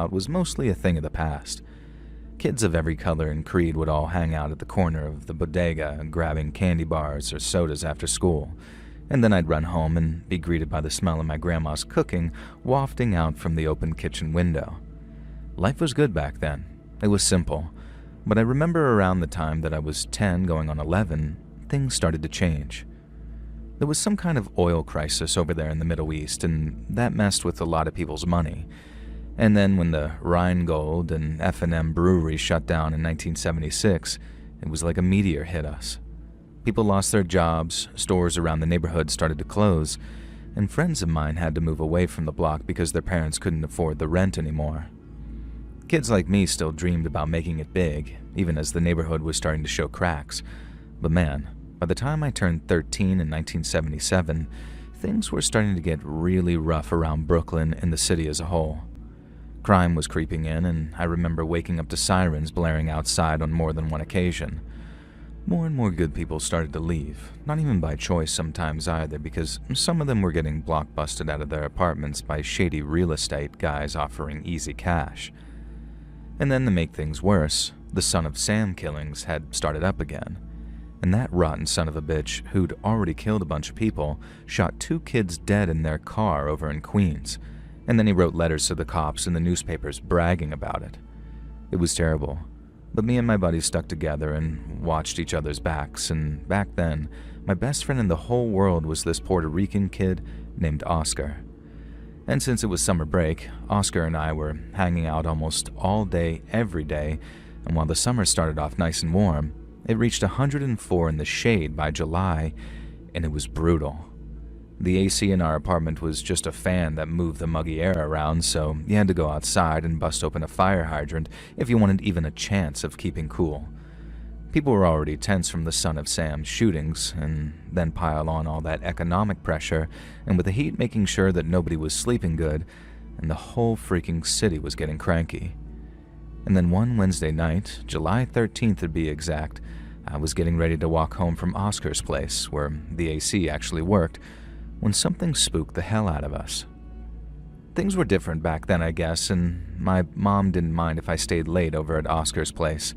was mostly a thing of the past. Kids of every color and creed would all hang out at the corner of the bodega, grabbing candy bars or sodas after school, and then I'd run home and be greeted by the smell of my grandma's cooking wafting out from the open kitchen window. Life was good back then. It was simple, but I remember around the time that I was 10 going on 11, things started to change. There was some kind of oil crisis over there in the Middle East, and that messed with a lot of people's money. And then when the Rheingold and F&M brewery shut down in 1976, it was like a meteor hit us. People lost their jobs, stores around the neighborhood started to close, and friends of mine had to move away from the block because their parents couldn't afford the rent anymore. Kids like me still dreamed about making it big, even as the neighborhood was starting to show cracks. But man, by the time I turned 13 in 1977, things were starting to get really rough around Brooklyn and the city as a whole. Crime was creeping in, and I remember waking up to sirens blaring outside on more than one occasion. More and more good people started to leave, not even by choice sometimes either, because some of them were getting blockbusted out of their apartments by shady real estate guys offering easy cash. And then to make things worse, the Son of Sam killings had started up again. And that rotten son of a bitch, who'd already killed a bunch of people, shot 2 kids dead in their car over in Queens. And then he wrote letters to the cops and the newspapers bragging about it. It was terrible, but me and my buddies stuck together and watched each other's backs, and back then, my best friend in the whole world was this Puerto Rican kid named Oscar. And since it was summer break, Oscar and I were hanging out almost all day, every day, and while the summer started off nice and warm, it reached 104 in the shade by July, and it was brutal. The AC in our apartment was just a fan that moved the muggy air around, so you had to go outside and bust open a fire hydrant if you wanted even a chance of keeping cool. People were already tense from the Son of Sam's shootings, and then pile on all that economic pressure, and with the heat making sure that nobody was sleeping good, and the whole freaking city was getting cranky. And then one Wednesday night, July 13th to be exact, I was getting ready to walk home from Oscar's place, where the AC actually worked, when something spooked the hell out of us. Things were different back then, I guess, and my mom didn't mind if I stayed late over at Oscar's place.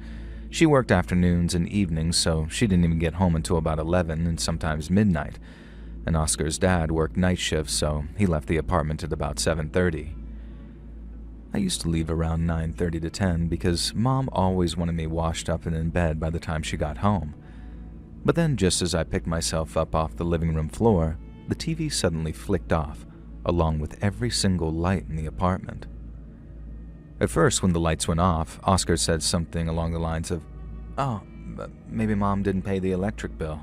She worked afternoons and evenings, so she didn't even get home until about 11 and sometimes midnight. And Oscar's dad worked night shifts, so he left the apartment at about 7:30. I used to leave around 9:30 to 10 because Mom always wanted me washed up and in bed by the time she got home. But then just as I picked myself up off the living room floor, the TV suddenly flicked off, along with every single light in the apartment. At first, when the lights went off, Oscar said something along the lines of, "Oh, maybe Mom didn't pay the electric bill."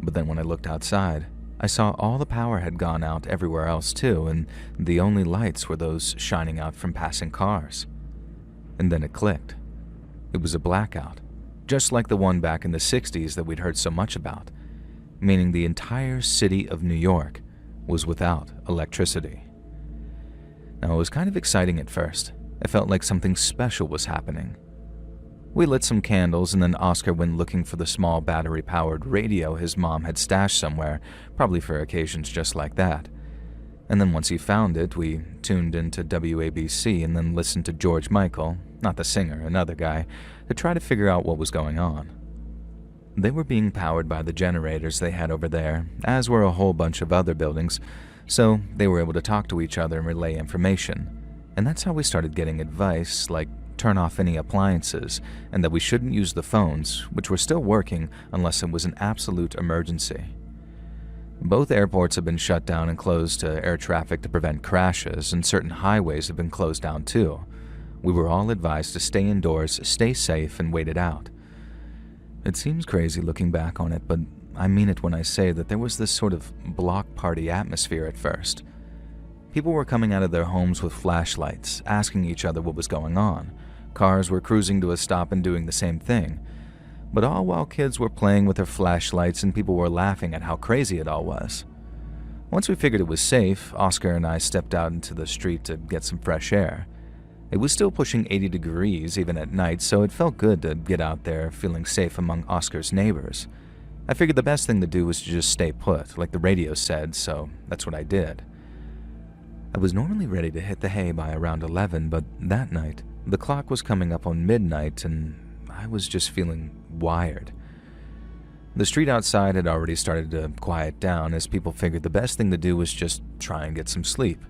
But then when I looked outside, I saw all the power had gone out everywhere else too, and the only lights were those shining out from passing cars. And then it clicked. It was a blackout, just like the one back in the 60s that we'd heard so much about, meaning the entire city of New York was without electricity. Now, it was kind of exciting at first. I felt like something special was happening. We lit some candles, and then Oscar went looking for the small battery-powered radio his mom had stashed somewhere, probably for occasions just like that. And then once he found it, we tuned into WABC and then listened to George Michael, not the singer, another guy, to try to figure out what was going on. They were being powered by the generators they had over there, as were a whole bunch of other buildings, so they were able to talk to each other and relay information. And that's how we started getting advice, like turn off any appliances, and that we shouldn't use the phones, which were still working unless it was an absolute emergency. Both airports have been shut down and closed to air traffic to prevent crashes, and certain highways have been closed down too. We were all advised to stay indoors, stay safe, and wait it out. It seems crazy looking back on it, but I mean it when I say that there was this sort of block party atmosphere at first. People were coming out of their homes with flashlights, asking each other what was going on. Cars were cruising to a stop and doing the same thing. But all while kids were playing with their flashlights and people were laughing at how crazy it all was. Once we figured it was safe, Oscar and I stepped out into the street to get some fresh air. It was still pushing 80 degrees even at night, so it felt good to get out there feeling safe among Oscar's neighbors. I figured the best thing to do was to just stay put, like the radio said, so that's what I did. I was normally ready to hit the hay by around 11, but that night, the clock was coming up on midnight and I was just feeling wired. The street outside had already started to quiet down as people figured the best thing to do was just try and get some sleep.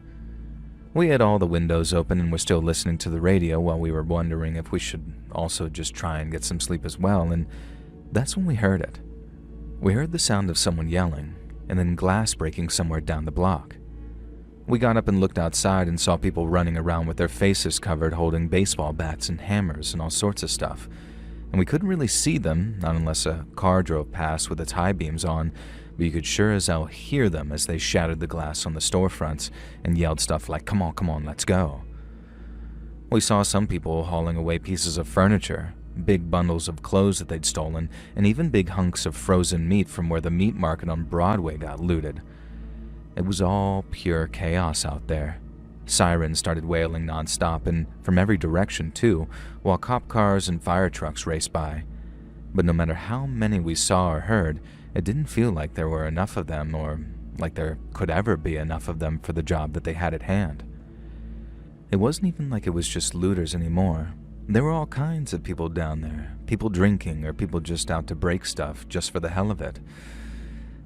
We had all the windows open and were still listening to the radio while we were wondering if we should also just try and get some sleep as well, and that's when we heard it. We heard the sound of someone yelling and then glass breaking somewhere down the block. We got up and looked outside and saw people running around with their faces covered holding baseball bats and hammers and all sorts of stuff. And we couldn't really see them, not unless a car drove past with its high beams on, but you could sure as hell hear them as they shattered the glass on the storefronts and yelled stuff like, come on, let's go." We saw some people hauling away pieces of furniture, big bundles of clothes that they'd stolen, and even big hunks of frozen meat from where the meat market on Broadway got looted. It was all pure chaos out there. Sirens started wailing nonstop, and from every direction too, while cop cars and fire trucks raced by. But no matter how many we saw or heard, it didn't feel like there were enough of them, or like there could ever be enough of them for the job that they had at hand. It wasn't even like it was just looters anymore. There were all kinds of people down there, people drinking or people just out to break stuff just for the hell of it.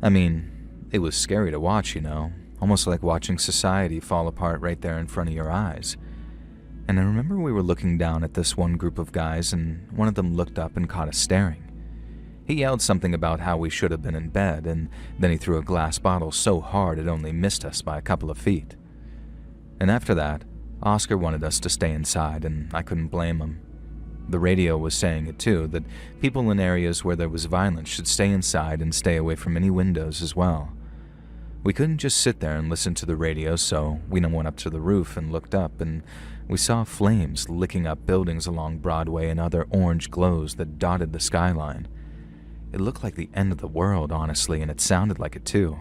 I mean, it was scary to watch, almost like watching society fall apart right there in front of your eyes. And I remember we were looking down at this one group of guys, and one of them looked up and caught us staring. He yelled something about how we should have been in bed, and then he threw a glass bottle so hard it only missed us by a couple of feet. And after that, Oscar wanted us to stay inside, and I couldn't blame him. The radio was saying it too, that people in areas where there was violence should stay inside and stay away from any windows as well. We couldn't just sit there and listen to the radio, so we went up to the roof and looked up, and we saw flames licking up buildings along Broadway and other orange glows that dotted the skyline. It looked like the end of the world, honestly, and it sounded like it too.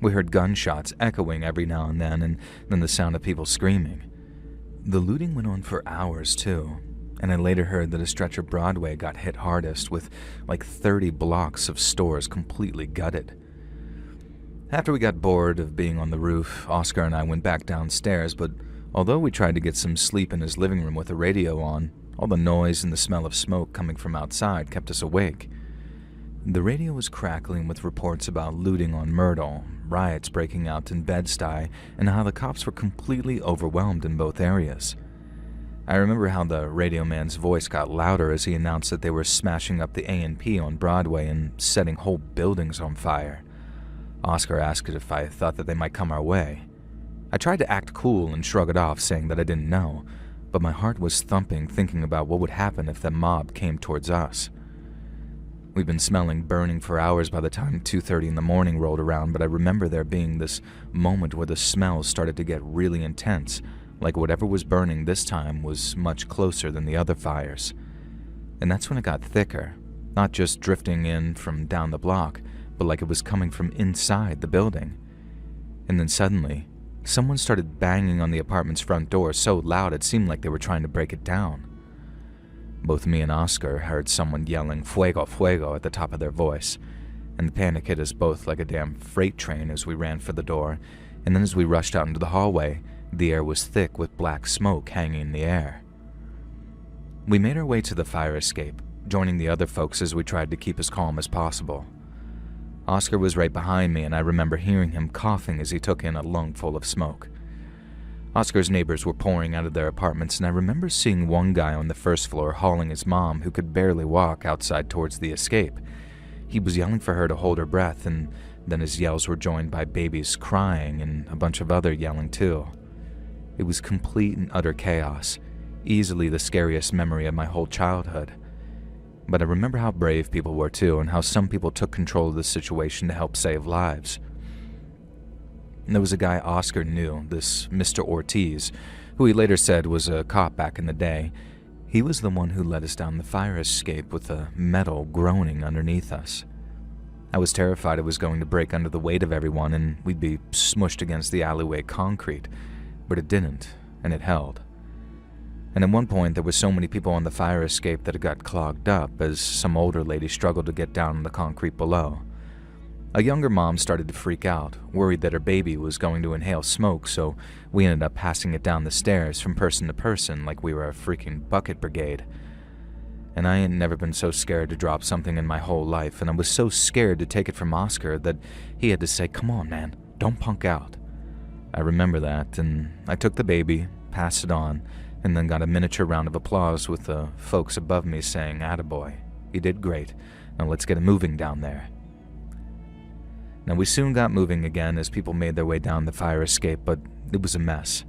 We heard gunshots echoing every now and then the sound of people screaming. The looting went on for hours too, and I later heard that a stretch of Broadway got hit hardest with like 30 blocks of stores completely gutted. After we got bored of being on the roof, Oscar and I went back downstairs, but although we tried to get some sleep in his living room with the radio on, all the noise and the smell of smoke coming from outside kept us awake. The radio was crackling with reports about looting on Myrtle, riots breaking out in Bed-Stuy, and how the cops were completely overwhelmed in both areas. I remember how the radio man's voice got louder as he announced that they were smashing up the A&P on Broadway and setting whole buildings on fire. Oscar asked if I thought that they might come our way. I tried to act cool and shrug it off, saying that I didn't know, but my heart was thumping thinking about what would happen if the mob came towards us. We'd been smelling burning for hours by the time 2:30 in the morning rolled around, but I remember there being this moment where the smells started to get really intense, like whatever was burning this time was much closer than the other fires. And that's when it got thicker, not just drifting in from down the block, but like it was coming from inside the building. And then suddenly, someone started banging on the apartment's front door so loud it seemed like they were trying to break it down. Both me and Oscar heard someone yelling "Fuego, fuego" at the top of their voice, and the panic hit us both like a damn freight train as we ran for the door, and then as we rushed out into the hallway, the air was thick with black smoke hanging in the air. We made our way to the fire escape, joining the other folks as we tried to keep as calm as possible. Oscar was right behind me, and I remember hearing him coughing as he took in a lungful of smoke. Oscar's neighbors were pouring out of their apartments, and I remember seeing one guy on the first floor hauling his mom, who could barely walk, outside towards the escape. He was yelling for her to hold her breath, and then his yells were joined by babies crying and a bunch of other yelling too. It was complete and utter chaos, easily the scariest memory of my whole childhood. But I remember how brave people were too, and how some people took control of the situation to help save lives. And there was a guy Oscar knew, this Mr. Ortiz, who he later said was a cop back in the day. He was the one who led us down the fire escape with the metal groaning underneath us. I was terrified it was going to break under the weight of everyone and we'd be smushed against the alleyway concrete, but it didn't, and it held. And at one point there were so many people on the fire escape that it got clogged up as some older lady struggled to get down on the concrete below. A younger mom started to freak out, worried that her baby was going to inhale smoke, so we ended up passing it down the stairs from person to person like we were a freaking bucket brigade. And I ain't never been so scared to drop something in my whole life, and I was so scared to take it from Oscar that he had to say, "Come on, man, don't punk out." I remember that, and I took the baby, passed it on, and then got a miniature round of applause with the folks above me saying, "Attaboy, you did great, now let's get it moving down there." Now we soon got moving again as people made their way down the fire escape, but it was a mess.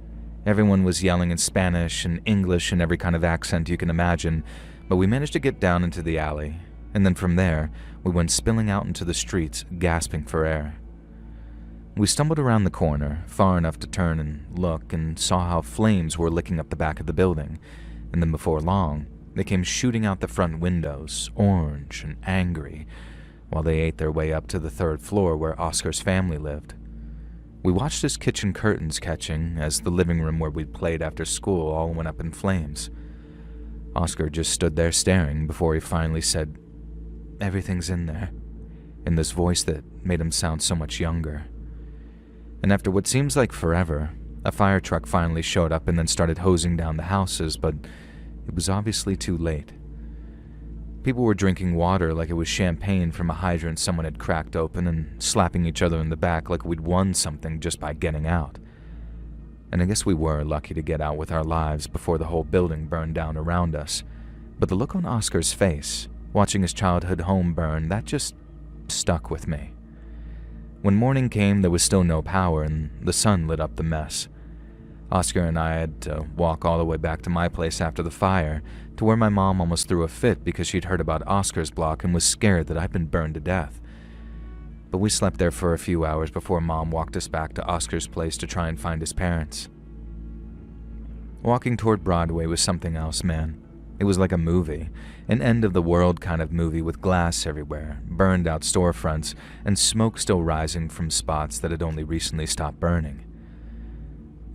Everyone was yelling in Spanish and English and every kind of accent you can imagine, but we managed to get down into the alley, and then from there, we went spilling out into the streets, gasping for air. We stumbled around the corner, far enough to turn and look, and saw how flames were licking up the back of the building, and then before long, they came shooting out the front windows, orange and angry, while they ate their way up to the 3rd floor where Oscar's family lived. We watched his kitchen curtains catching as the living room where we'd played after school all went up in flames. Oscar just stood there staring before he finally said, "Everything's in there," in this voice that made him sound so much younger. And after what seems like forever, a fire truck finally showed up and then started hosing down the houses, but it was obviously too late. People were drinking water like it was champagne from a hydrant someone had cracked open and slapping each other in the back like we'd won something just by getting out. And I guess we were lucky to get out with our lives before the whole building burned down around us. But the look on Oscar's face, watching his childhood home burn, that just stuck with me. When morning came, there was still no power and the sun lit up the mess. Oscar and I had to walk all the way back to my place after the fire, to where my mom almost threw a fit because she'd heard about Oscar's block and was scared that I'd been burned to death. But we slept there for a few hours before Mom walked us back to Oscar's place to try and find his parents. Walking toward Broadway was something else, man. It was like a movie, an end-of-the-world kind of movie with glass everywhere, burned-out storefronts, and smoke still rising from spots that had only recently stopped burning.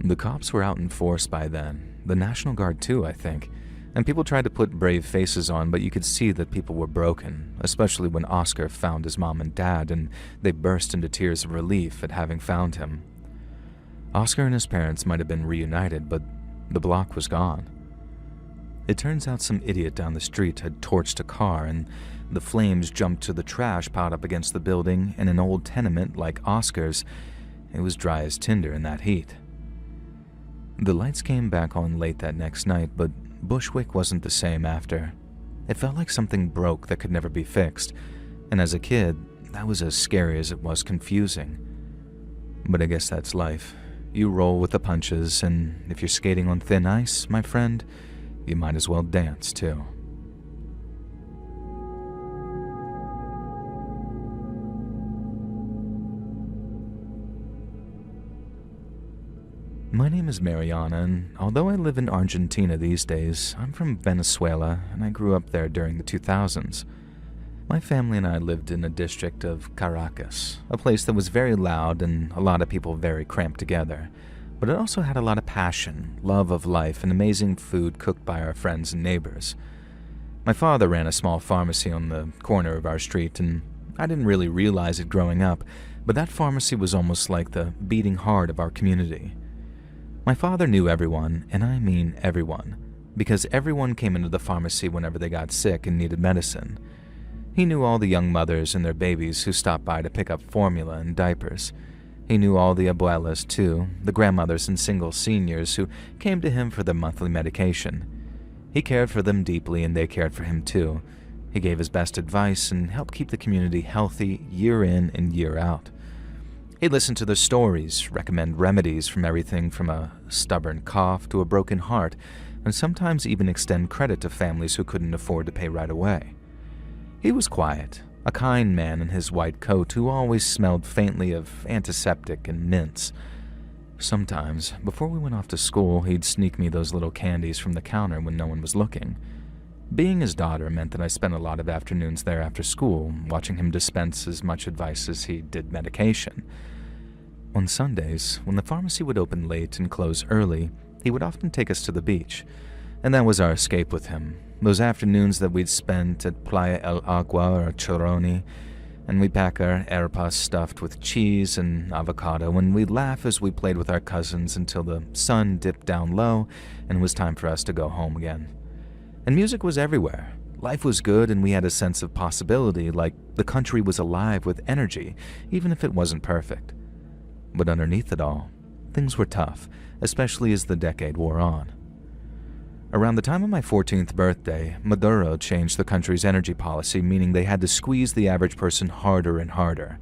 The cops were out in force by then, the National Guard too, I think, and people tried to put brave faces on, but you could see that people were broken, especially when Oscar found his mom and dad, and they burst into tears of relief at having found him. Oscar and his parents might have been reunited, but the block was gone. It turns out some idiot down the street had torched a car, and the flames jumped to the trash piled up against the building. In an old tenement like Oscar's, it was dry as tinder in that heat. The lights came back on late that next night, but Bushwick wasn't the same after. It felt like something broke that could never be fixed, and as a kid, that was as scary as it was confusing. But I guess that's life. You roll with the punches, and if you're skating on thin ice, my friend, you might as well dance too. My name is Mariana, and although I live in Argentina these days, I'm from Venezuela, and I grew up there during the 2000s. My family and I lived in a district of Caracas, a place that was very loud and a lot of people very cramped together, but it also had a lot of passion, love of life, and amazing food cooked by our friends and neighbors. My father ran a small pharmacy on the corner of our street, and I didn't really realize it growing up, but that pharmacy was almost like the beating heart of our community. My father knew everyone, and I mean everyone, because everyone came into the pharmacy whenever they got sick and needed medicine. He knew all the young mothers and their babies who stopped by to pick up formula and diapers. He knew all the abuelas, too, the grandmothers and single seniors who came to him for their monthly medication. He cared for them deeply, and they cared for him, too. He gave his best advice and helped keep the community healthy year in and year out. He'd listen to their stories, recommend remedies from everything from a stubborn cough to a broken heart, and sometimes even extend credit to families who couldn't afford to pay right away. He was quiet, a kind man in his white coat who always smelled faintly of antiseptic and mints. Sometimes, before we went off to school, he'd sneak me those little candies from the counter when no one was looking. Being his daughter meant that I spent a lot of afternoons there after school, watching him dispense as much advice as he did medication. On Sundays, when the pharmacy would open late and close early, he would often take us to the beach, and that was our escape with him. Those afternoons that we'd spent at Playa El Agua or Choroni, and we'd pack our arepas stuffed with cheese and avocado, and we'd laugh as we played with our cousins until the sun dipped down low and it was time for us to go home again. And music was everywhere. Life was good, and we had a sense of possibility, like the country was alive with energy, even if it wasn't perfect. But underneath it all, things were tough, especially as the decade wore on. Around the time of my 14th birthday, Maduro changed the country's energy policy, meaning they had to squeeze the average person harder and harder.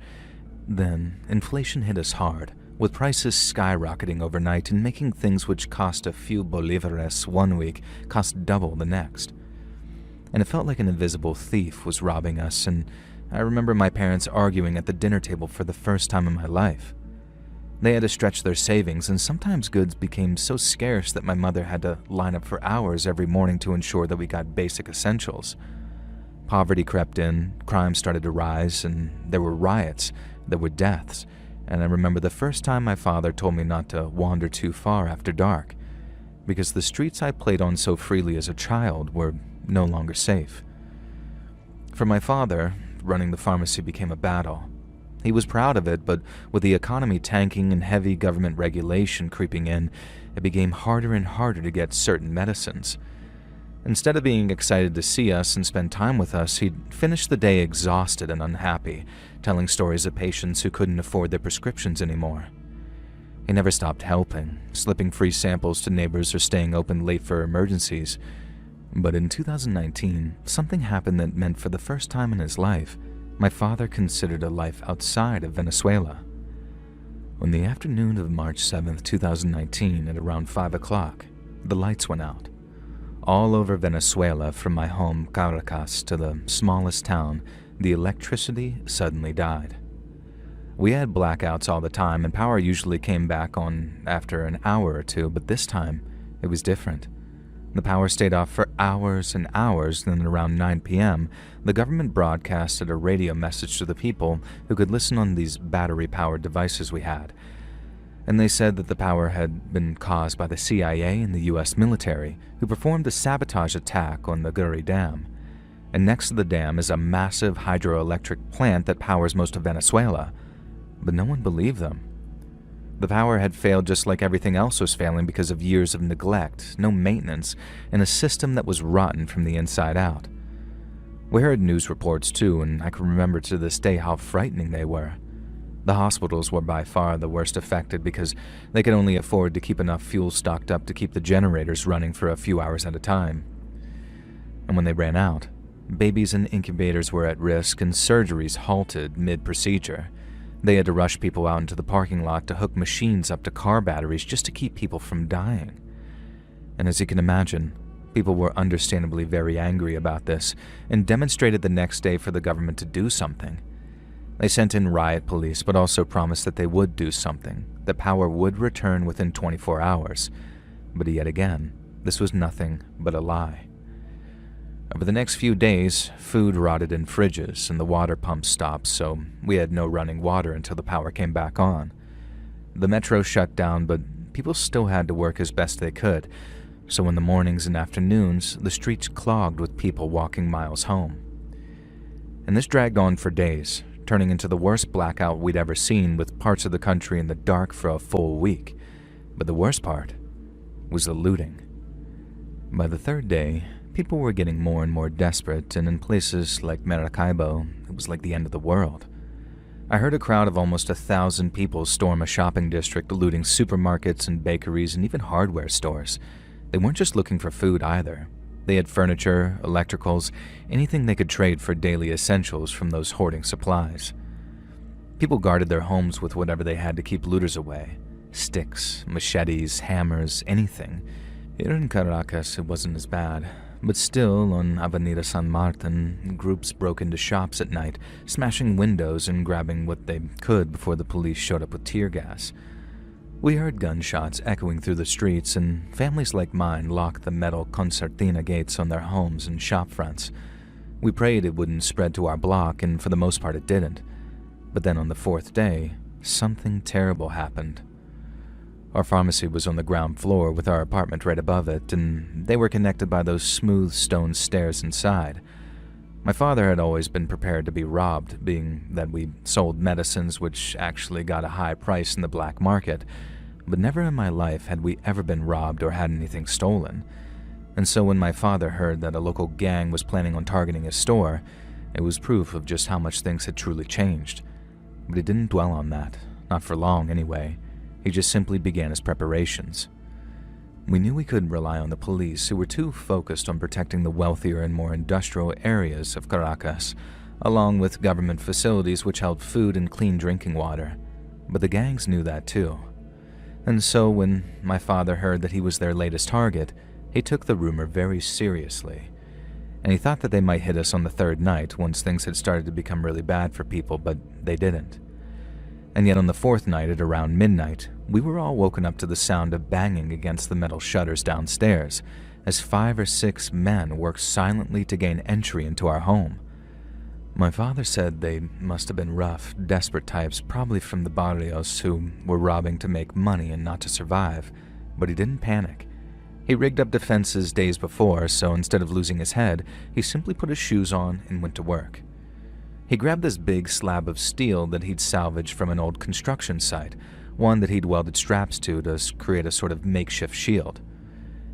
Then, inflation hit us hard, with prices skyrocketing overnight and making things which cost a few bolivares one week cost double the next. And it felt like an invisible thief was robbing us, and I remember my parents arguing at the dinner table for the first time in my life. They had to stretch their savings, and sometimes goods became so scarce that my mother had to line up for hours every morning to ensure that we got basic essentials. Poverty crept in, crime started to rise, and there were riots, there were deaths, and I remember the first time my father told me not to wander too far after dark, because the streets I played on so freely as a child were no longer safe. For my father, running the pharmacy became a battle. He was proud of it, but with the economy tanking and heavy government regulation creeping in, it became harder and harder to get certain medicines. Instead of being excited to see us and spend time with us, he'd finish the day exhausted and unhappy, telling stories of patients who couldn't afford their prescriptions anymore. He never stopped helping, slipping free samples to neighbors or staying open late for emergencies. But in 2019, something happened that meant for the first time in his life, my father considered a life outside of Venezuela. On the afternoon of March 7th, 2019, at around 5 o'clock, the lights went out. All over Venezuela, from my home, Caracas, to the smallest town, the electricity suddenly died. We had blackouts all the time, and power usually came back on after an hour or two, but this time, it was different. The power stayed off for hours and hours, then around 9 p.m., the government broadcasted a radio message to the people who could listen on these battery-powered devices we had. And they said that the power had been caused by the CIA and the U.S. military, who performed a sabotage attack on the Guri Dam. And next to the dam is a massive hydroelectric plant that powers most of Venezuela. But no one believed them. The power had failed just like everything else was failing because of years of neglect, no maintenance, and a system that was rotten from the inside out. We heard news reports too, and I can remember to this day how frightening they were. The hospitals were by far the worst affected because they could only afford to keep enough fuel stocked up to keep the generators running for a few hours at a time. And when they ran out, babies in incubators were at risk and surgeries halted mid-procedure. They had to rush people out into the parking lot to hook machines up to car batteries just to keep people from dying. And as you can imagine, people were understandably very angry about this and demonstrated the next day for the government to do something. They sent in riot police, but also promised that they would do something, that power would return within 24 hours. But yet again, this was nothing but a lie. Over the next few days, food rotted in fridges and the water pumps stopped, so we had no running water until the power came back on. The metro shut down, but people still had to work as best they could, so in the mornings and afternoons, the streets clogged with people walking miles home. And this dragged on for days, turning into the worst blackout we'd ever seen, with parts of the country in the dark for a full week. But the worst part was the looting. By the third day, people were getting more and more desperate, and in places like Maracaibo, it was like the end of the world. I heard a crowd of almost 1,000 people storm a shopping district, looting supermarkets and bakeries and even hardware stores. They weren't just looking for food either. They had furniture, electricals, anything they could trade for daily essentials from those hoarding supplies. People guarded their homes with whatever they had to keep looters away. Sticks, machetes, hammers, anything. Here in Caracas, it wasn't as bad. But still, on Avenida San Martin, groups broke into shops at night, smashing windows and grabbing what they could before the police showed up with tear gas. We heard gunshots echoing through the streets, and families like mine locked the metal concertina gates on their homes and shop fronts. We prayed it wouldn't spread to our block, and for the most part it didn't. But then on the fourth day, something terrible happened. Our pharmacy was on the ground floor with our apartment right above it, and they were connected by those smooth stone stairs inside. My father had always been prepared to be robbed, being that we sold medicines which actually got a high price in the black market, but never in my life had we ever been robbed or had anything stolen. And so when my father heard that a local gang was planning on targeting his store, it was proof of just how much things had truly changed. But he didn't dwell on that, not for long anyway. He just simply began his preparations. We knew we couldn't rely on the police, who were too focused on protecting the wealthier and more industrial areas of Caracas, along with government facilities which held food and clean drinking water. But the gangs knew that too. And so when my father heard that he was their latest target, he took the rumor very seriously. And he thought that they might hit us on the third night once things had started to become really bad for people, but they didn't. And yet on the fourth night at around midnight, we were all woken up to the sound of banging against the metal shutters downstairs, as 5 or 6 men worked silently to gain entry into our home. My father said they must have been rough, desperate types, probably from the barrios who were robbing to make money and not to survive, but he didn't panic. He rigged up defenses days before, so instead of losing his head, he simply put his shoes on and went to work. He grabbed this big slab of steel that he'd salvaged from an old construction site, one that he'd welded straps to create a sort of makeshift shield.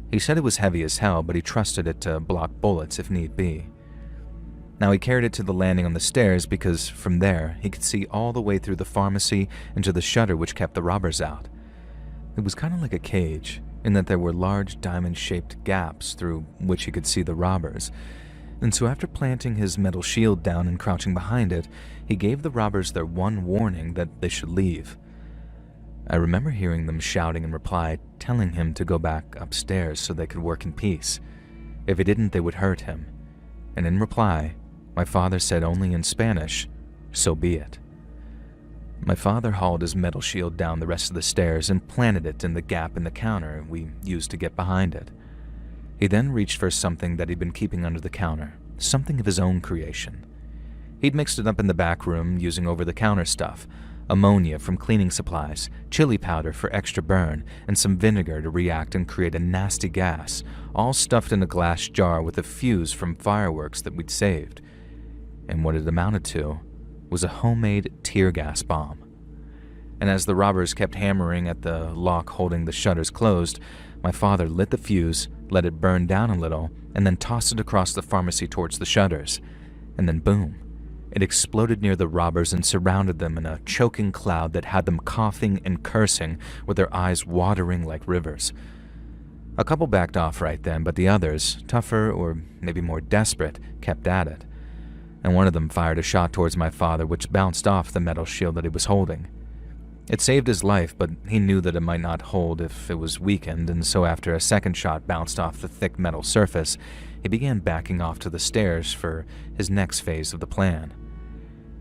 He said it was heavy as hell, but he trusted it to block bullets if need be. Now he carried it to the landing on the stairs because from there he could see all the way through the pharmacy and to the shutter which kept the robbers out. It was kind of like a cage, in that there were large diamond-shaped gaps through which he could see the robbers. And so after planting his metal shield down and crouching behind it, he gave the robbers their one warning that they should leave. I remember hearing them shouting in reply, telling him to go back upstairs so they could work in peace. If he didn't, they would hurt him. And in reply, my father said only in Spanish, "So be it." My father hauled his metal shield down the rest of the stairs and planted it in the gap in the counter we used to get behind it. He then reached for something that he'd been keeping under the counter, something of his own creation. He'd mixed it up in the back room using over-the-counter stuff, ammonia from cleaning supplies, chili powder for extra burn, and some vinegar to react and create a nasty gas, all stuffed in a glass jar with a fuse from fireworks that we'd saved. And what it amounted to was a homemade tear gas bomb. And as the robbers kept hammering at the lock holding the shutters closed, my father lit the fuse, let it burn down a little, and then tossed it across the pharmacy towards the shutters. And then boom, it exploded near the robbers and surrounded them in a choking cloud that had them coughing and cursing with their eyes watering like rivers. A couple backed off right then, but the others, tougher or maybe more desperate, kept at it. And one of them fired a shot towards my father which bounced off the metal shield that he was holding. It saved his life, but he knew that it might not hold if it was weakened, and so after a second shot bounced off the thick metal surface, he began backing off to the stairs for his next phase of the plan.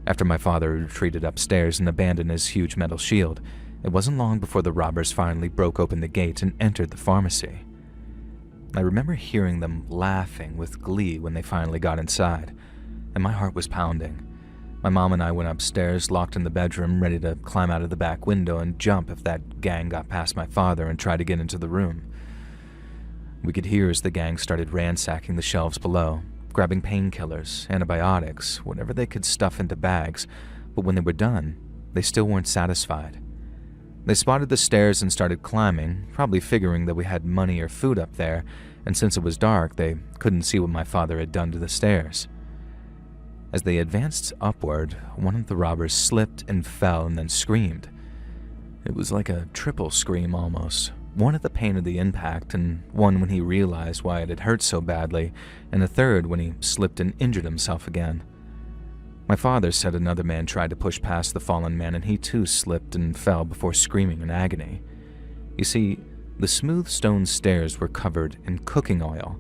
After my father retreated upstairs and abandoned his huge metal shield, it wasn't long before the robbers finally broke open the gate and entered the pharmacy. I remember hearing them laughing with glee when they finally got inside, and my heart was pounding. My mom and I went upstairs, locked in the bedroom, ready to climb out of the back window and jump if that gang got past my father and tried to get into the room. We could hear as the gang started ransacking the shelves below, grabbing painkillers, antibiotics, whatever they could stuff into bags, but when they were done, they still weren't satisfied. They spotted the stairs and started climbing, probably figuring that we had money or food up there, and since it was dark, they couldn't see what my father had done to the stairs. As they advanced upward, one of the robbers slipped and fell and then screamed. It was like a triple scream almost, one at the pain of the impact, and one when he realized why it had hurt so badly, and a third when he slipped and injured himself again. My father said another man tried to push past the fallen man and he too slipped and fell before screaming in agony. You see, the smooth stone stairs were covered in cooking oil,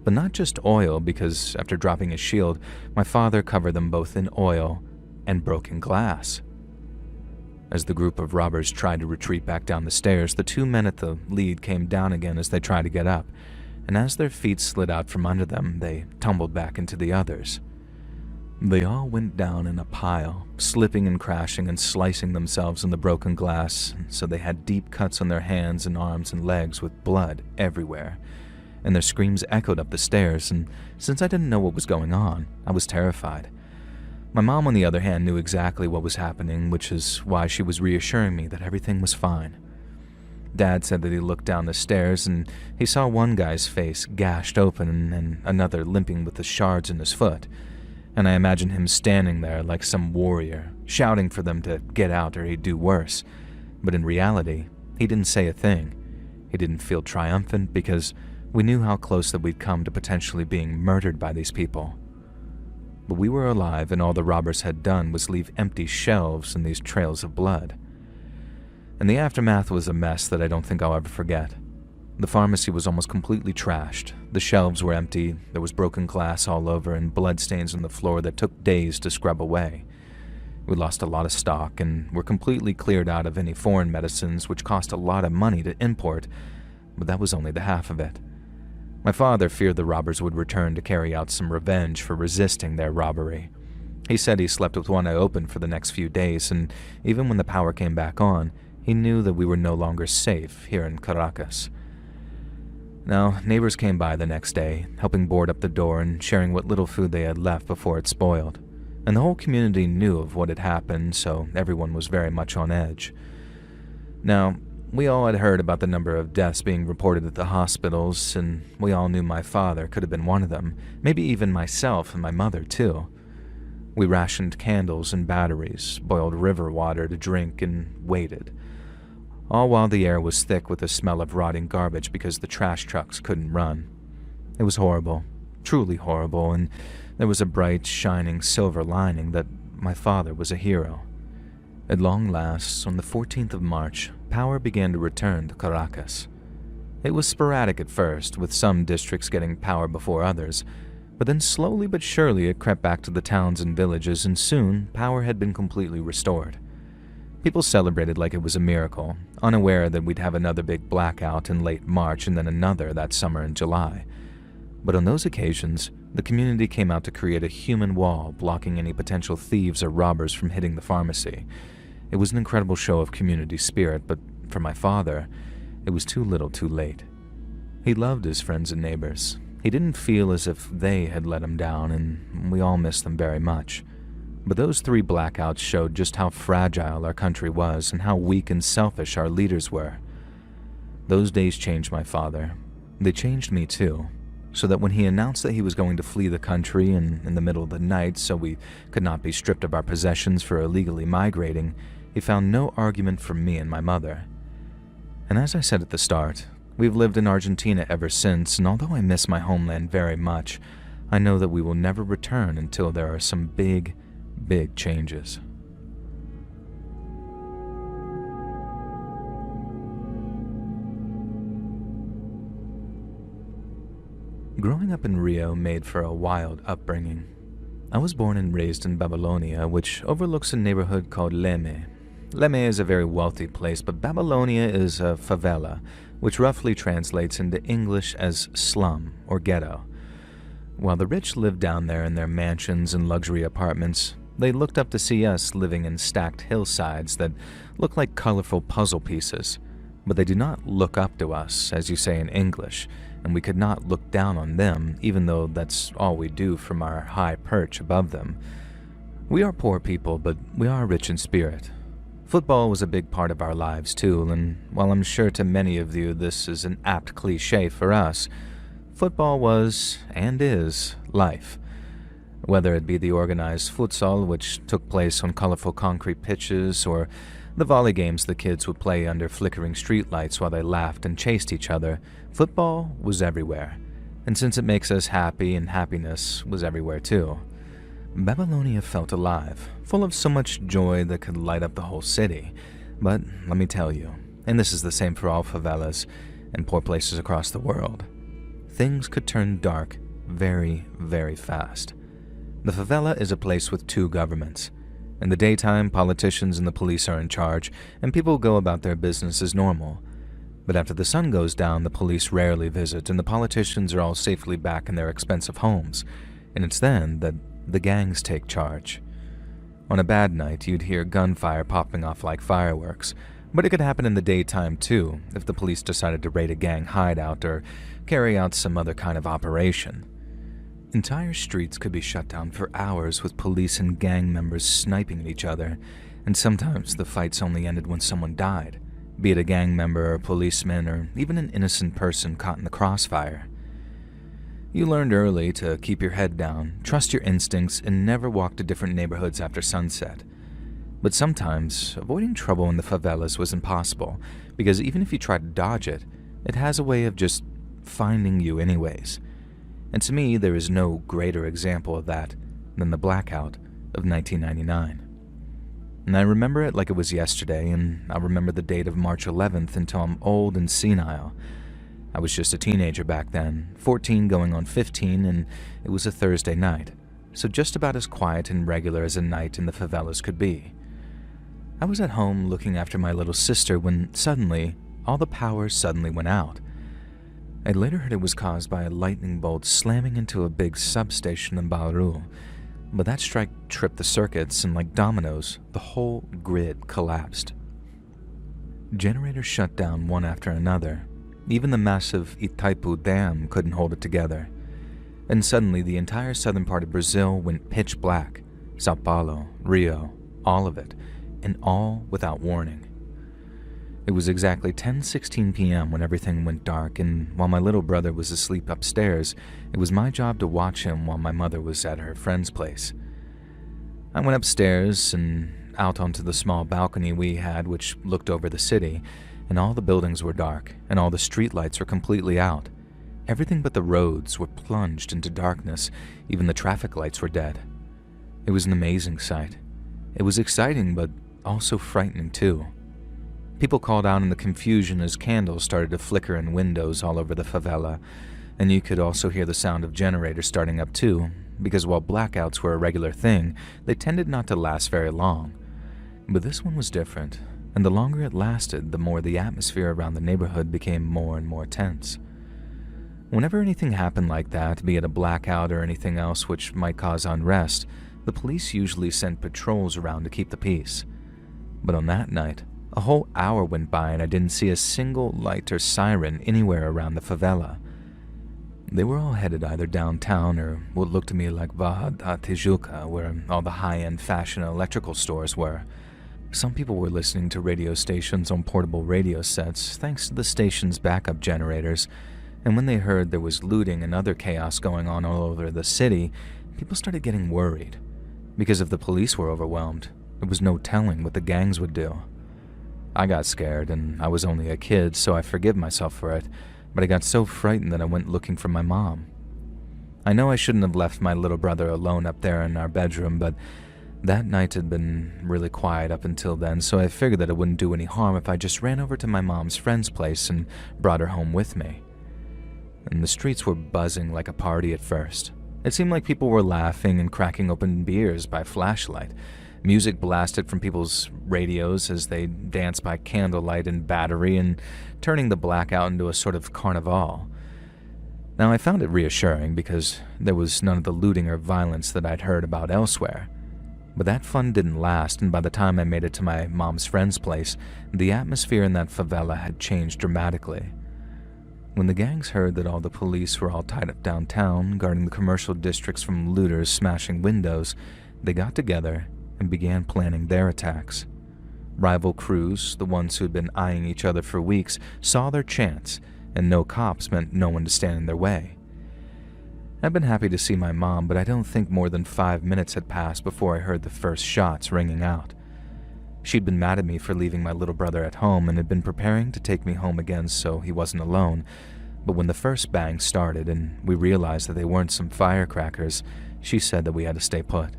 but not just oil because after dropping his shield, my father covered them both in oil and broken glass. As the group of robbers tried to retreat back down the stairs, the 2 men at the lead came down again as they tried to get up, and as their feet slid out from under them, they tumbled back into the others. They all went down in a pile, slipping and crashing and slicing themselves in the broken glass, so they had deep cuts on their hands and arms and legs with blood everywhere. and their screams echoed up the stairs, and since I didn't know what was going on, I was terrified. My mom, on the other hand, knew exactly what was happening, which is why she was reassuring me that everything was fine. Dad said that he looked down the stairs and he saw one guy's face gashed open and another limping with the shards in his foot, and I imagined him standing there like some warrior, shouting for them to get out or he'd do worse. But in reality, he didn't say a thing. He didn't feel triumphant because we knew how close that we'd come to potentially being murdered by these people. But we were alive, and all the robbers had done was leave empty shelves and these trails of blood. And the aftermath was a mess that I don't think I'll ever forget. The pharmacy was almost completely trashed. The shelves were empty, there was broken glass all over, and bloodstains on the floor that took days to scrub away. We lost a lot of stock, and were completely cleared out of any foreign medicines, which cost a lot of money to import, but that was only the half of it. My father feared the robbers would return to carry out some revenge for resisting their robbery. He said he slept with one eye open for the next few days, and even when the power came back on, he knew that we were no longer safe here in Caracas. Now, neighbors came by the next day, helping board up the door and sharing what little food they had left before it spoiled. And the whole community knew of what had happened, so everyone was very much on edge. Now, we all had heard about the number of deaths being reported at the hospitals, and we all knew my father could have been one of them, maybe even myself and my mother too. We rationed candles and batteries, boiled river water to drink, and waited. All while the air was thick with the smell of rotting garbage because the trash trucks couldn't run. It was horrible, truly horrible, and there was a bright, shining silver lining that my father was a hero. At long last, on the 14th of March, power began to return to Caracas. It was sporadic at first, with some districts getting power before others, but then slowly but surely it crept back to the towns and villages, and soon power had been completely restored. People celebrated like it was a miracle, unaware that we'd have another big blackout in late March and then another that summer in July. But on those occasions, the community came out to create a human wall blocking any potential thieves or robbers from hitting the pharmacy. It was an incredible show of community spirit, but for my father, it was too little too late. He loved his friends and neighbors. He didn't feel as if they had let him down, and we all missed them very much. But those 3 blackouts showed just how fragile our country was and how weak and selfish our leaders were. Those days changed my father. They changed me too, so that when he announced that he was going to flee the country and in the middle of the night so we could not be stripped of our possessions for illegally migrating, he found no argument from me and my mother. And as I said at the start, we've lived in Argentina ever since, and although I miss my homeland very much, I know that we will never return until there are some big, big changes. Growing up in Rio made for a wild upbringing. I was born and raised in Babylonia, which overlooks a neighborhood called Leme. Leme is a very wealthy place, but Babylonia is a favela, which roughly translates into English as slum or ghetto. While the rich lived down there in their mansions and luxury apartments, they looked up to see us living in stacked hillsides that looked like colorful puzzle pieces. But they did not look up to us, as you say in English, and we could not look down on them, even though that's all we do from our high perch above them. We are poor people, but we are rich in spirit. Football was a big part of our lives too, and while I'm sure to many of you this is an apt cliché for us, football was, and is, life. Whether it be the organized futsal, which took place on colorful concrete pitches, or the volley games the kids would play under flickering streetlights while they laughed and chased each other, football was everywhere. And since it makes us happy, and happiness was everywhere too. Babylonia felt alive, full of so much joy that could light up the whole city. But let me tell you, and this is the same for all favelas and poor places across the world, things could turn dark very, very fast. The favela is a place with 2 governments. In the daytime, politicians and the police are in charge, and people go about their business as normal. But after the sun goes down, the police rarely visit, and the politicians are all safely back in their expensive homes, and it's then that the gangs take charge. On a bad night, you'd hear gunfire popping off like fireworks, but it could happen in the daytime too, if the police decided to raid a gang hideout or carry out some other kind of operation. Entire streets could be shut down for hours with police and gang members sniping at each other, and sometimes the fights only ended when someone died, be it a gang member or a policeman or even an innocent person caught in the crossfire. You learned early to keep your head down, trust your instincts, and never walk to different neighborhoods after sunset. But sometimes, avoiding trouble in the favelas was impossible, because even if you try to dodge it, it has a way of just finding you anyways. And to me, there is no greater example of that than the blackout of 1999. And I remember it like it was yesterday, and I'll remember the date of March 11th until I'm old and senile. I was just a teenager back then, 14 going on 15, and it was a Thursday night, so just about as quiet and regular as a night in the favelas could be. I was at home looking after my little sister when suddenly, all the power suddenly went out. I later heard it was caused by a lightning bolt slamming into a big substation in Bauru, but that strike tripped the circuits and like dominoes, the whole grid collapsed. Generators shut down one after another. Even the massive Itaipu Dam couldn't hold it together. And suddenly the entire southern part of Brazil went pitch black. Sao Paulo, Rio, all of it, and all without warning. It was exactly 10:16 p.m. when everything went dark, and while my little brother was asleep upstairs, it was my job to watch him while my mother was at her friend's place. I went upstairs and out onto the small balcony we had, which looked over the city, and all the buildings were dark, and all the streetlights were completely out. Everything but the roads were plunged into darkness, even the traffic lights were dead. It was an amazing sight. It was exciting, but also frightening too. People called out in the confusion as candles started to flicker in windows all over the favela, and you could also hear the sound of generators starting up too, because while blackouts were a regular thing, they tended not to last very long. But this one was different, and the longer it lasted, the more the atmosphere around the neighborhood became more and more tense. Whenever anything happened like that, be it a blackout or anything else which might cause unrest, the police usually sent patrols around to keep the peace. But on that night, a whole hour went by and I didn't see a single light or siren anywhere around the favela. They were all headed either downtown or what looked to me like Barra da Tijuca, where all the high-end fashion and electrical stores were. Some people were listening to radio stations on portable radio sets thanks to the station's backup generators, and when they heard there was looting and other chaos going on all over the city, people started getting worried. Because if the police were overwhelmed, there was no telling what the gangs would do. I got scared, and I was only a kid, so I forgive myself for it, but I got so frightened that I went looking for my mom. I know I shouldn't have left my little brother alone up there in our bedroom, but that night had been really quiet up until then, so I figured that it wouldn't do any harm if I just ran over to my mom's friend's place and brought her home with me. And the streets were buzzing like a party at first. It seemed like people were laughing and cracking open beers by flashlight. Music blasted from people's radios as they danced by candlelight and battery and turning the blackout into a sort of carnival. Now I found it reassuring because there was none of the looting or violence that I'd heard about elsewhere. But that fun didn't last, and by the time I made it to my mom's friend's place, the atmosphere in that favela had changed dramatically. When the gangs heard that all the police were all tied up downtown, guarding the commercial districts from looters smashing windows, they got together and began planning their attacks. Rival crews, the ones who had been eyeing each other for weeks, saw their chance, and no cops meant no one to stand in their way. I'd been happy to see my mom, but I don't think more than 5 minutes had passed before I heard the first shots ringing out. She'd been mad at me for leaving my little brother at home and had been preparing to take me home again so he wasn't alone, but when the first bang started and we realized that they weren't some firecrackers, she said that we had to stay put.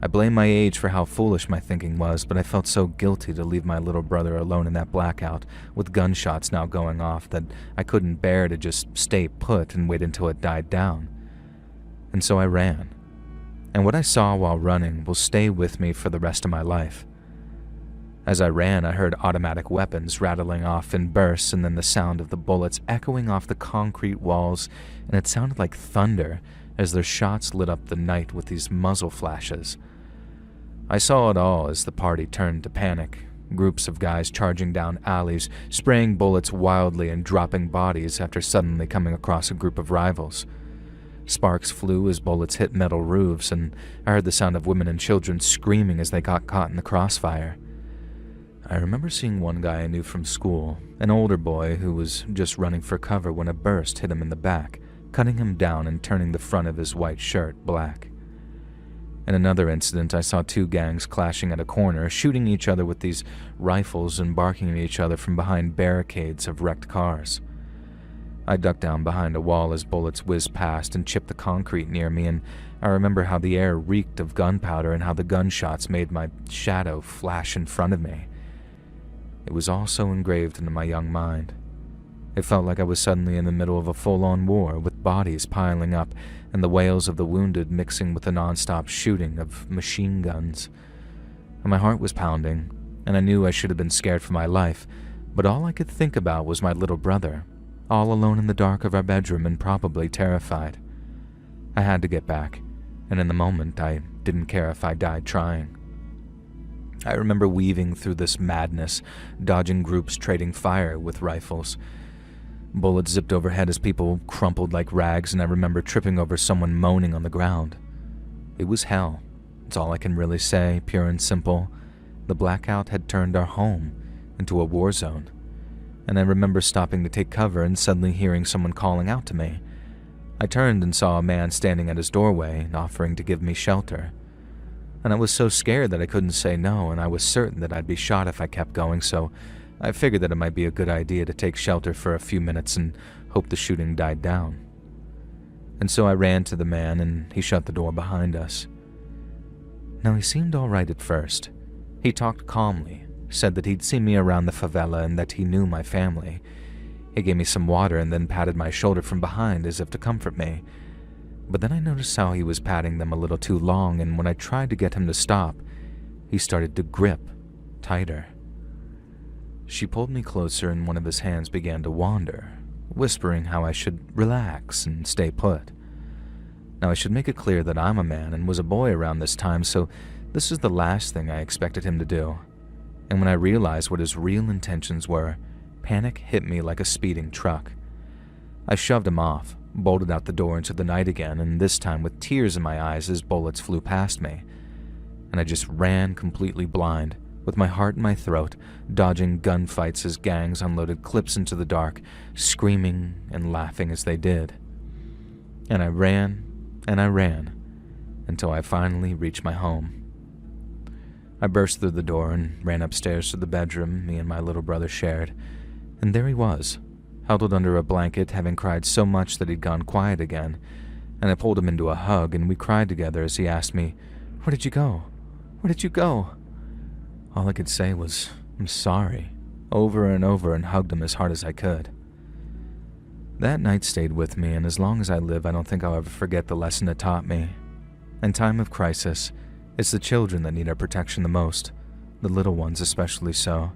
I blame my age for how foolish my thinking was, but I felt so guilty to leave my little brother alone in that blackout, with gunshots now going off, that I couldn't bear to just stay put and wait until it died down. And so I ran. And what I saw while running will stay with me for the rest of my life. As I ran, I heard automatic weapons rattling off in bursts and then the sound of the bullets echoing off the concrete walls, and it sounded like thunder as their shots lit up the night with these muzzle flashes. I saw it all as the party turned to panic, Groups of guys charging down alleys, spraying bullets wildly and dropping bodies after suddenly coming across a group of rivals. Sparks flew as bullets hit metal roofs, and I heard the sound of women and children screaming as they got caught in the crossfire. I remember seeing one guy I knew from school, an older boy who was just running for cover when a burst hit him in the back, cutting him down and turning the front of his white shirt black. In another incident, I saw two gangs clashing at a corner, shooting each other with these rifles and barking at each other from behind barricades of wrecked cars. I ducked down behind a wall as bullets whizzed past and chipped the concrete near me, and I remember how the air reeked of gunpowder and how the gunshots made my shadow flash in front of me. It was all so engraved into my young mind. It felt like I was suddenly in the middle of a full-on war, with bodies piling up and the wails of the wounded mixing with the non-stop shooting of machine guns. And my heart was pounding, and I knew I should have been scared for my life, but all I could think about was my little brother, all alone in the dark of our bedroom and probably terrified. I had to get back, and in the moment I didn't care if I died trying. I remember weaving through this madness, dodging groups trading fire with rifles. Bullets zipped overhead as people crumpled like rags, and I remember tripping over someone moaning on the ground. It was hell. It's all I can really say, pure and simple. The blackout had turned our home into a war zone. And I remember stopping to take cover and suddenly hearing someone calling out to me. I turned and saw a man standing at his doorway, offering to give me shelter. And I was so scared that I couldn't say no, and I was certain that I'd be shot if I kept going, so I figured that it might be a good idea to take shelter for a few minutes and hope the shooting died down. And so I ran to the man, and he shut the door behind us. Now, he seemed all right at first. He talked calmly, said that he'd seen me around the favela and that he knew my family. He gave me some water and then patted my shoulder from behind as if to comfort me. But then I noticed how he was patting them a little too long, and when I tried to get him to stop, he started to grip tighter. She pulled me closer and one of his hands began to wander, whispering how I should relax and stay put. Now, I should make it clear that I'm a man and was a boy around this time, so this is the last thing I expected him to do. And when I realized what his real intentions were, panic hit me like a speeding truck. I shoved him off, bolted out the door into the night again, and this time with tears in my eyes as bullets flew past me. And I just ran completely blind, with my heart in my throat, dodging gunfights as gangs unloaded clips into the dark, screaming and laughing as they did. And I ran, until I finally reached my home. I burst through the door and ran upstairs to the bedroom me and my little brother shared, and there he was, huddled under a blanket, having cried so much that he'd gone quiet again, and I pulled him into a hug, and we cried together as he asked me, "Where did you go? Where did you go?" All I could say was, "I'm sorry," over and over, and hugged him as hard as I could. That night stayed with me, and as long as I live, I don't think I'll ever forget the lesson it taught me. In time of crisis, it's the children that need our protection the most, the little ones especially so,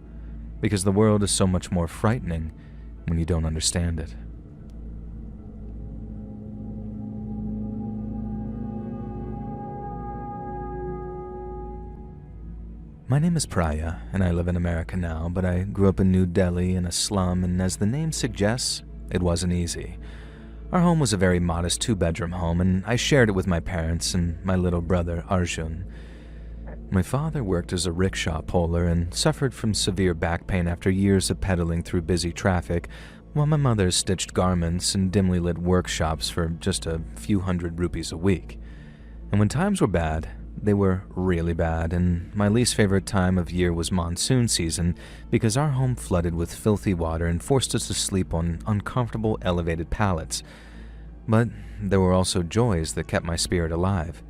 because the world is so much more frightening when you don't understand it. My name is Praya, and I live in America now, but I grew up in New Delhi in a slum, and as the name suggests, it wasn't easy. Our home was a very modest 2-bedroom home, and I shared it with my parents and my little brother, Arjun. My father worked as a rickshaw puller and suffered from severe back pain after years of pedaling through busy traffic, while my mother stitched garments in dimly lit workshops for just a few hundred rupees a week. And when times were bad, they were really bad, and my least favorite time of year was monsoon season because our home flooded with filthy water and forced us to sleep on uncomfortable elevated pallets. But there were also joys that kept my spirit alive.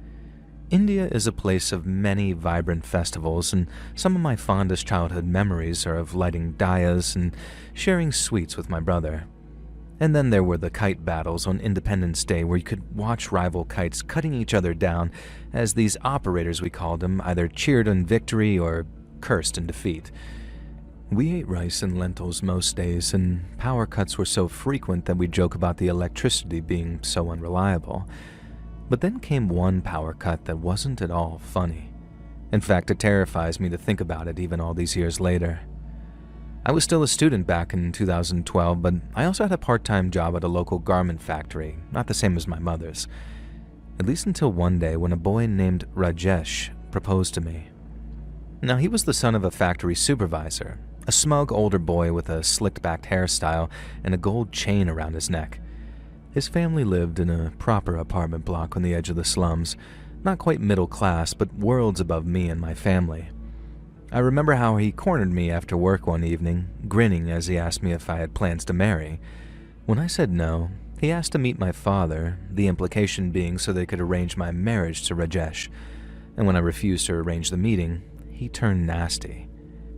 India is a place of many vibrant festivals, and some of my fondest childhood memories are of lighting diyas and sharing sweets with my brother. And then there were the kite battles on Independence Day where you could watch rival kites cutting each other down as these operators, we called them, either cheered in victory or cursed in defeat. We ate rice and lentils most days, and power cuts were so frequent that we joke about the electricity being so unreliable. But then came one power cut that wasn't at all funny. In fact, it terrifies me to think about it even all these years later. I was still a student back in 2012, but I also had a part-time job at a local garment factory, not the same as my mother's. At least until one day when a boy named Rajesh proposed to me. Now, he was the son of a factory supervisor, a smug older boy with a slicked-backed hairstyle and a gold chain around his neck. His family lived in a proper apartment block on the edge of the slums, not quite middle class, but worlds above me and my family. I remember how he cornered me after work one evening, grinning as he asked me if I had plans to marry. When I said no, he asked to meet my father, the implication being so they could arrange my marriage to Rajesh. And when I refused to arrange the meeting, he turned nasty.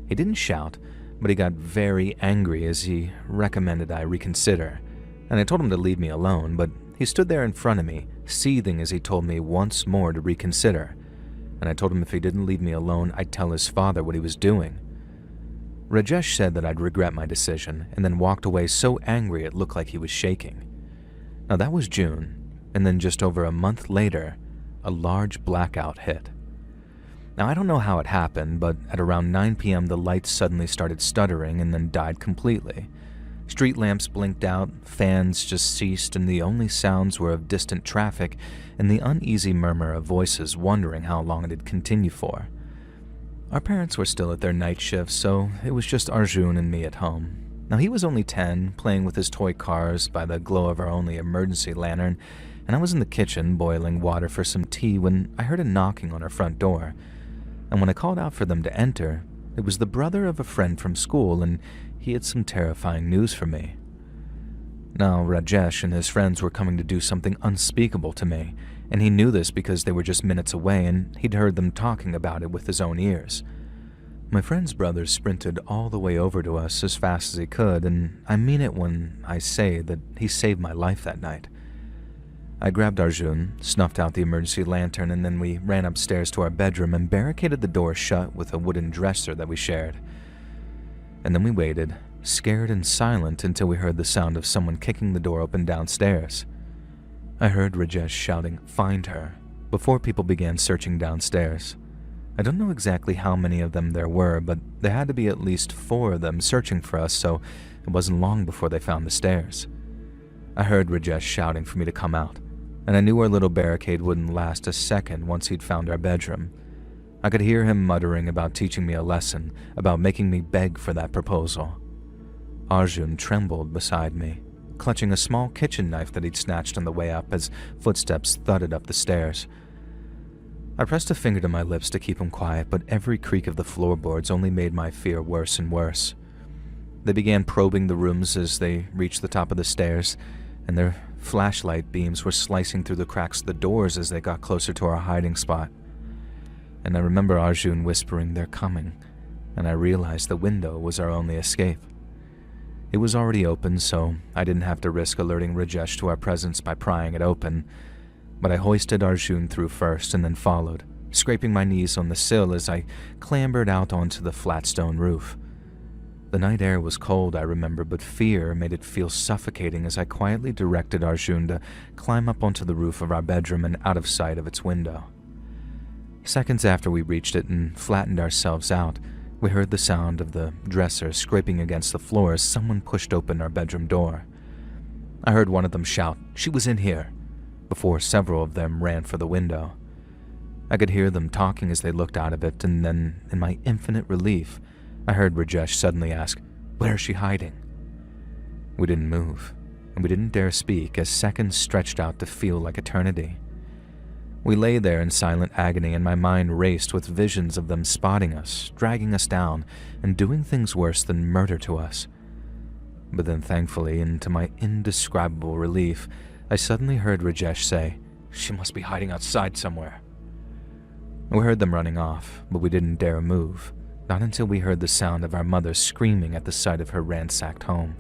He didn't shout, but he got very angry as he recommended I reconsider. And I told him to leave me alone, but he stood there in front of me, seething as he told me once more to reconsider. And I told him if he didn't leave me alone, I'd tell his father what he was doing. Rajesh said that I'd regret my decision, and then walked away so angry it looked like he was shaking. Now that was June, and then just over a month later, a large blackout hit. Now I don't know how it happened, but at around 9 p.m. the lights suddenly started stuttering and then died completely. Street lamps blinked out, fans just ceased, and the only sounds were of distant traffic and the uneasy murmur of voices wondering how long it'd continue for. Our parents were still at their night shifts, so it was just Arjun and me at home. Now he was only 10, playing with his toy cars by the glow of our only emergency lantern, and I was in the kitchen boiling water for some tea when I heard a knocking on our front door. And when I called out for them to enter, it was the brother of a friend from school, and he had some terrifying news for me. Now, Rajesh and his friends were coming to do something unspeakable to me, and he knew this because they were just minutes away and he'd heard them talking about it with his own ears. My friend's brother sprinted all the way over to us as fast as he could, and I mean it when I say that he saved my life that night. I grabbed Arjun, snuffed out the emergency lantern, and then we ran upstairs to our bedroom and barricaded the door shut with a wooden dresser that we shared. And then we waited, scared and silent, until we heard the sound of someone kicking the door open downstairs. I heard Rajesh shouting, "Find her," before people began searching downstairs. I don't know exactly how many of them there were, but there had to be at least 4 of them searching for us, so it wasn't long before they found the stairs. I heard Rajesh shouting for me to come out, and I knew our little barricade wouldn't last a second once he'd found our bedroom. I could hear him muttering about teaching me a lesson, about making me beg for that proposal. Arjun trembled beside me, clutching a small kitchen knife that he'd snatched on the way up as footsteps thudded up the stairs. I pressed a finger to my lips to keep him quiet, but every creak of the floorboards only made my fear worse and worse. They began probing the rooms as they reached the top of the stairs, and their flashlight beams were slicing through the cracks of the doors as they got closer to our hiding spot. And I remember Arjun whispering, "They're coming," and I realized the window was our only escape. It was already open, so I didn't have to risk alerting Rajesh to our presence by prying it open, but I hoisted Arjun through first and then followed, scraping my knees on the sill as I clambered out onto the flat stone roof. The night air was cold, I remember, but fear made it feel suffocating as I quietly directed Arjun to climb up onto the roof of our bedroom and out of sight of its window. Seconds after we reached it and flattened ourselves out, we heard the sound of the dresser scraping against the floor as someone pushed open our bedroom door. I heard one of them shout, "She was in here," before several of them ran for the window. I could hear them talking as they looked out of it, and then, in my infinite relief, I heard Rajesh suddenly ask, "Where is she hiding?" We didn't move, and we didn't dare speak as seconds stretched out to feel like eternity. We lay there in silent agony, and my mind raced with visions of them spotting us, dragging us down, and doing things worse than murder to us. But then thankfully, and to my indescribable relief, I suddenly heard Rajesh say, "She must be hiding outside somewhere." We heard them running off, but we didn't dare move, not until we heard the sound of our mother screaming at the sight of her ransacked home.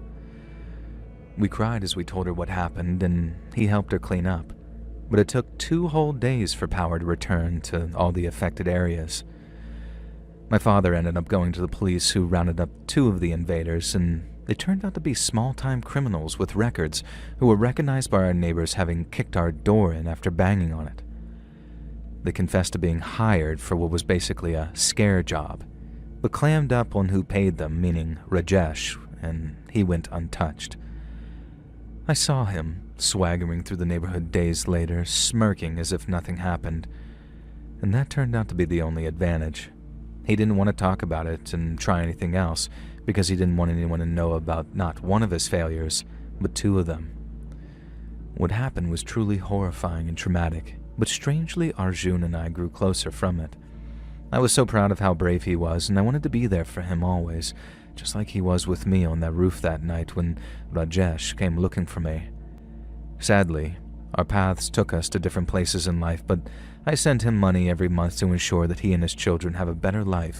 We cried as we told her what happened, and he helped her clean up. But it took 2 whole days for power to return to all the affected areas. My father ended up going to the police, who rounded up 2 of the invaders, and they turned out to be small-time criminals with records who were recognized by our neighbors having kicked our door in after banging on it. They confessed to being hired for what was basically a scare job, but clammed up on who paid them, meaning Rajesh, and he went untouched. I saw him swaggering through the neighborhood days later, smirking as if nothing happened, and that turned out to be the only advantage. He didn't want to talk about it and try anything else because he didn't want anyone to know about not one of his failures, but two of them. What happened was truly horrifying and traumatic, but strangely Arjun and I grew closer from it. I was so proud of how brave he was, and I wanted to be there for him always, just like he was with me on that roof that night when Rajesh came looking for me. Sadly, our paths took us to different places in life, but I send him money every month to ensure that he and his children have a better life